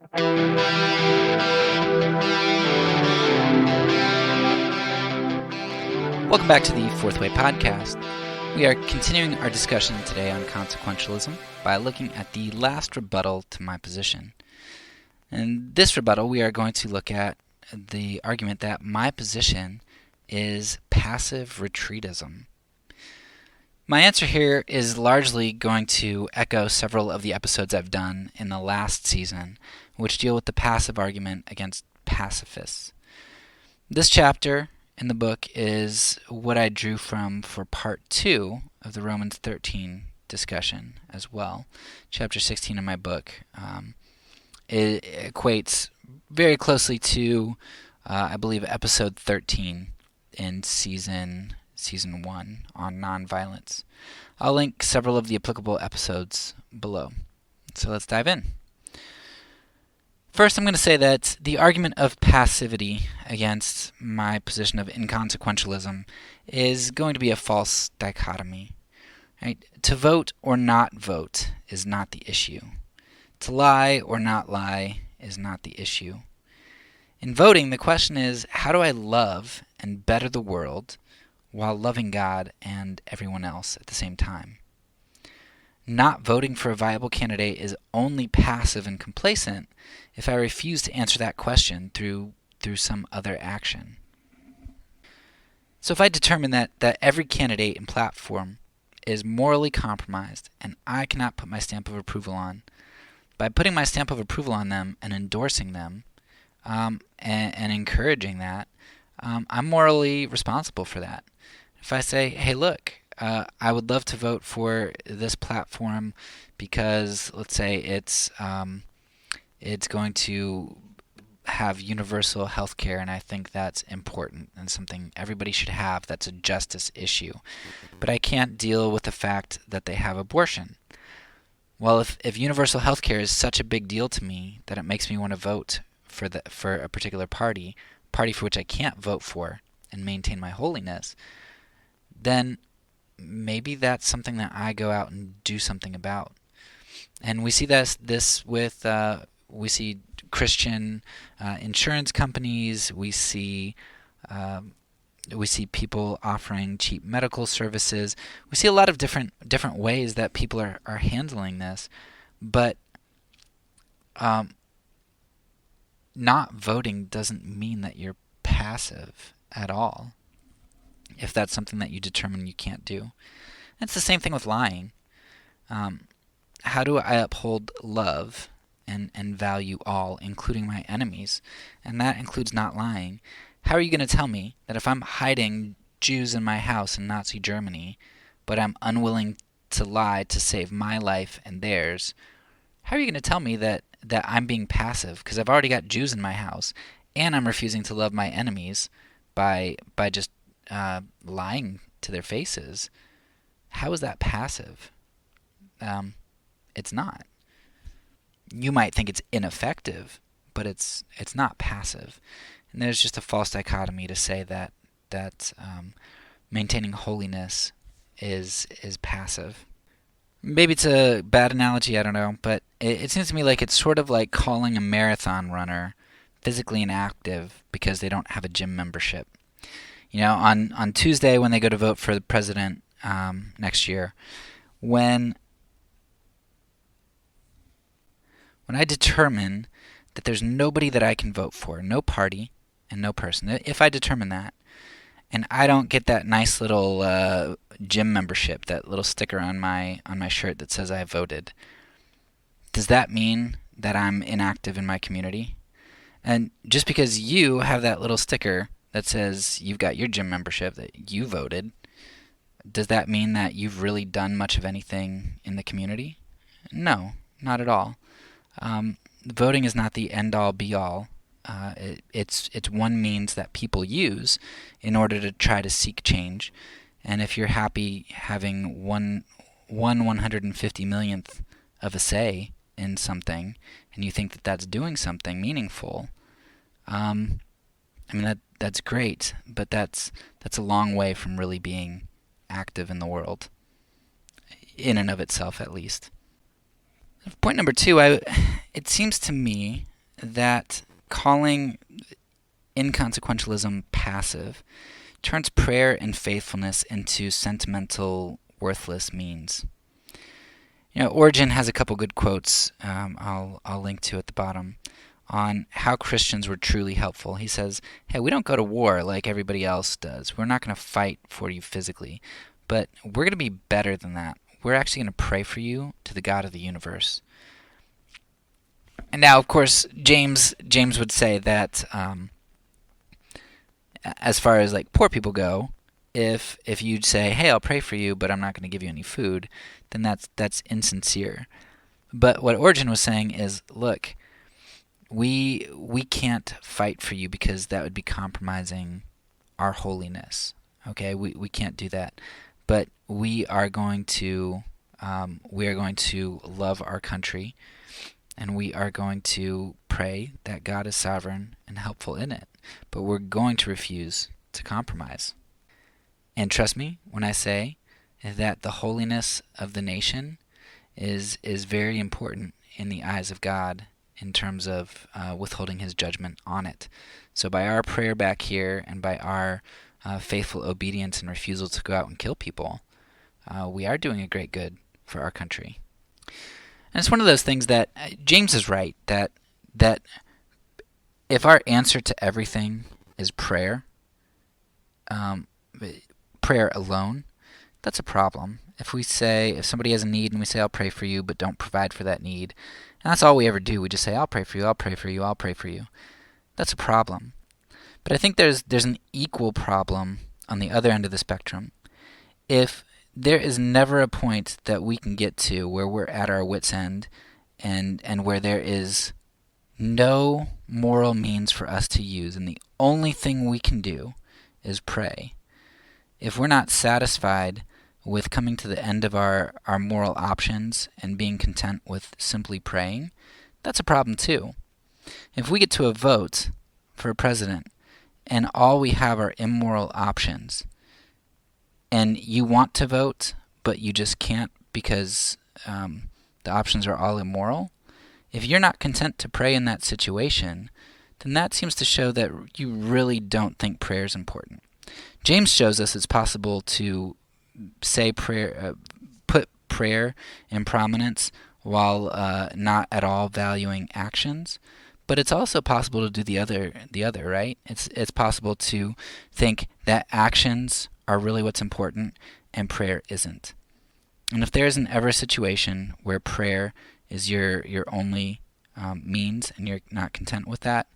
Welcome back to the Fourth Way Podcast. We are continuing our discussion today on consequentialism by looking at the last rebuttal to my position. In this rebuttal, we are going to look at the argument that my position is passive retreatism. My answer here is largely going to echo several of the episodes I've done in the last season, which deal with the passive argument against pacifists. This chapter in the book is what I drew from for part 2 of the Romans 13 discussion as well. Chapter 16 of my book it equates very closely to, I believe, episode 13 in season 1 on nonviolence. I'll link several of the applicable episodes below. So let's dive in. First, I'm going to say that the argument of passivity against my position of inconsequentialism is going to be a false dichotomy. Right? To vote or not vote is not the issue. To lie or not lie is not the issue. In voting, the question is, how do I love and better the world while loving God and everyone else at the same time? Not voting for a viable candidate is only passive and complacent if I refuse to answer that question through some other action. So if I determine that every candidate and platform is morally compromised and I cannot put my stamp of approval on, by putting my stamp of approval on them and endorsing them and encouraging that, I'm morally responsible for that. If I say, hey, look, I would love to vote for this platform because, let's say, it's going to have universal health care, and I think that's important and something everybody should have. That's a justice issue. But I can't deal with the fact that they have abortion. Well, if universal health care is such a big deal to me that it makes me want to vote for a particular party for which I can't vote for and maintain my holiness, then maybe that's something that I go out and do something about. And we see this with we see Christian insurance companies. We see people offering cheap medical services. We see a lot of different ways that people are handling this, but not voting doesn't mean that you're passive at all, if that's something that you determine you can't do. It's the same thing with lying. How do I uphold love and value all, including my enemies? And that includes not lying. How are you going to tell me that if I'm hiding Jews in my house in Nazi Germany, but I'm unwilling to lie to save my life and theirs, how are you going to tell me that I'm being passive because I've already got Jews in my house and I'm refusing to love my enemies by just lying to their faces? How is that passive? It's not. You might think it's ineffective, but it's not passive. And there's just a false dichotomy to say that maintaining holiness is passive. Maybe it's a bad analogy, I don't know, but it seems to me like it's sort of like calling a marathon runner physically inactive because they don't have a gym membership. You know, on Tuesday when they go to vote for the president next year, when I determine that there's nobody that I can vote for, no party and no person, if I determine that, and I don't get that nice little gym membership, that little sticker on my shirt that says I voted, does that mean that I'm inactive in my community? And just because you have that little sticker that says you've got your gym membership, that you voted, does that mean that you've really done much of anything in the community? No, not at all. Voting is not the end-all, be-all. It's one means that people use in order to try to seek change. And if you're happy having one 150 millionth of a say in something, and you think that that's doing something meaningful, I mean that's great, but that's a long way from really being active in the world, in and of itself at least. Point number 2, it seems to me that calling inconsequentialism passive turns prayer and faithfulness into sentimental, worthless means. Origen has a couple good quotes I'll link to at the bottom on how Christians were truly helpful. He says, hey, we don't go to war like everybody else does. We're not going to fight for you physically, but we're going to be better than that. We're actually going to pray for you to the God of the universe. And now, of course, James would say that as far as like poor people go, if you'd say, hey, I'll pray for you, but I'm not going to give you any food, then that's insincere. But what Origen was saying is, look, we can't fight for you because that would be compromising our holiness. Okay, we can't do that. But we are going to love our country, and we are going to pray that God is sovereign and helpful in it. But we're going to refuse to compromise. And trust me when I say that the holiness of the nation is very important in the eyes of God in terms of withholding his judgment on it. So by our prayer back here and by our faithful obedience and refusal to go out and kill people, we are doing a great good for our country. And it's one of those things that James is right, that if our answer to everything is prayer, prayer alone, that's a problem. If somebody has a need and we say, I'll pray for you, but don't provide for that need, and that's all we ever do, we just say, I'll pray for you, I'll pray for you, I'll pray for you, that's a problem. But I think there's an equal problem on the other end of the spectrum. If there is never a point that we can get to where we're at our wit's end and where there is no moral means for us to use, and the only thing we can do is pray. If we're not satisfied with coming to the end of our moral options and being content with simply praying, that's a problem too. If we get to a vote for a president and all we have are immoral options, and you want to vote but you just can't because the options are all immoral, if you're not content to pray in that situation, then that seems to show that you really don't think prayer is important. James shows us it's possible to say prayer, put prayer in prominence while not at all valuing actions, but it's also possible to do the other, right? It's possible to think that actions are really what's important and prayer isn't. And if there isn't ever a situation where prayer is your only means and you're not content with that,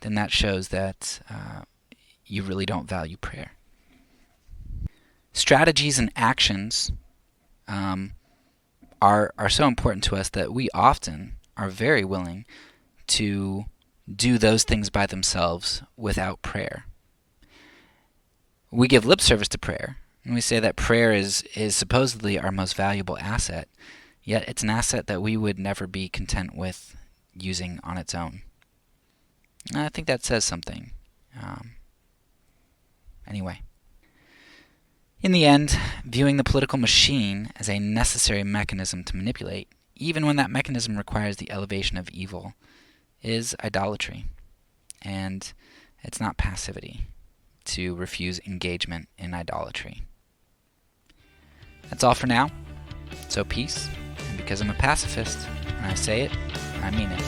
then that shows that you really don't value prayer. Strategies and actions are so important to us that we often are very willing to do those things by themselves without prayer. We give lip service to prayer, and we say that prayer is supposedly our most valuable asset, yet it's an asset that we would never be content with using on its own. And I think that says something. Anyway. In the end, viewing the political machine as a necessary mechanism to manipulate, even when that mechanism requires the elevation of evil, is idolatry. And it's not passivity to refuse engagement in idolatry. That's all for now. So peace, and because I'm a pacifist, when I say it, I mean it.